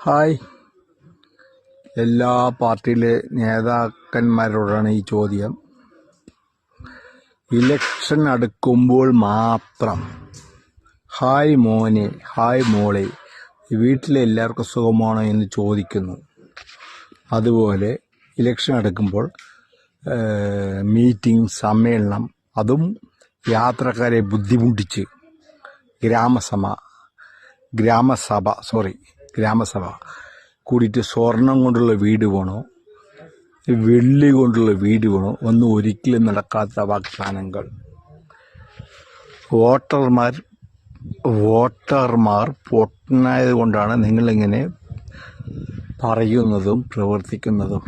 Hi, എല്ലാ പാർട്ടിയിലെ നേതാക്കന്മാരോടാണ് ഈ ചോദ്യം. ഇലക്ഷൻ അടുക്കുമ്പോൾ മാത്രം ഹായ് മോനെ, ഹായ് മോളെ, വീട്ടിലെ എല്ലാവർക്കും സുഖമാണോ എന്ന് ചോദിക്കുന്നു. അതുപോലെ ഇലക്ഷൻ അടുക്കുമ്പോൾ മീറ്റിംഗ്, സമ്മേളനം, അതും യാത്രക്കാരെ ബുദ്ധിമുട്ടിച്ച് ഗ്രാമസഭ കൂടിയിട്ട് സ്വർണം കൊണ്ടുള്ള വീട് വേണോ, വെള്ളി കൊണ്ടുള്ള വീട് വേണോ, ഒന്നും ഒരിക്കലും നടക്കാത്ത വാഗ്ദാനങ്ങൾ. വോട്ടർമാർ പൊട്ടനായത് കൊണ്ടാണ് നിങ്ങളിങ്ങനെ പറയുന്നതും പ്രവർത്തിക്കുന്നതും.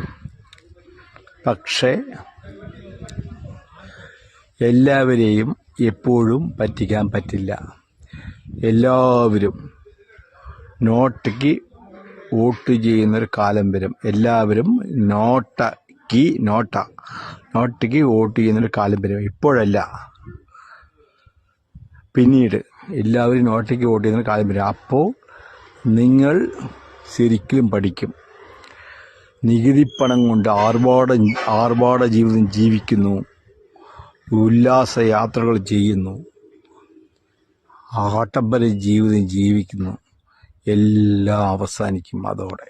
പക്ഷേ എല്ലാവരെയും എപ്പോഴും പറ്റിക്കാൻ പറ്റില്ല. എല്ലാവരും നോട്ടയ്ക്ക് വോട്ട് ചെയ്യുന്നൊരു കാലം വരും. എല്ലാവരും നോട്ടയ്ക്ക് വോട്ട് ചെയ്യുന്നൊരു കാലം വരും. ഇപ്പോഴല്ല, പിന്നീട് എല്ലാവരും നോട്ടയ്ക്ക് വോട്ട് ചെയ്യുന്നൊരു കാലം വരും. അപ്പോൾ നിങ്ങൾ ശരിക്കും പഠിക്കും. നികുതിപ്പണം കൊണ്ട് ആർഭാട ജീവിതം ജീവിക്കുന്നു, ഉല്ലാസ യാത്രകൾ ചെയ്യുന്നു, ആഡംബര ജീവിതം ജീവിക്കുന്നു. എല്ലാം അവസാനിക്കും അതോടെ.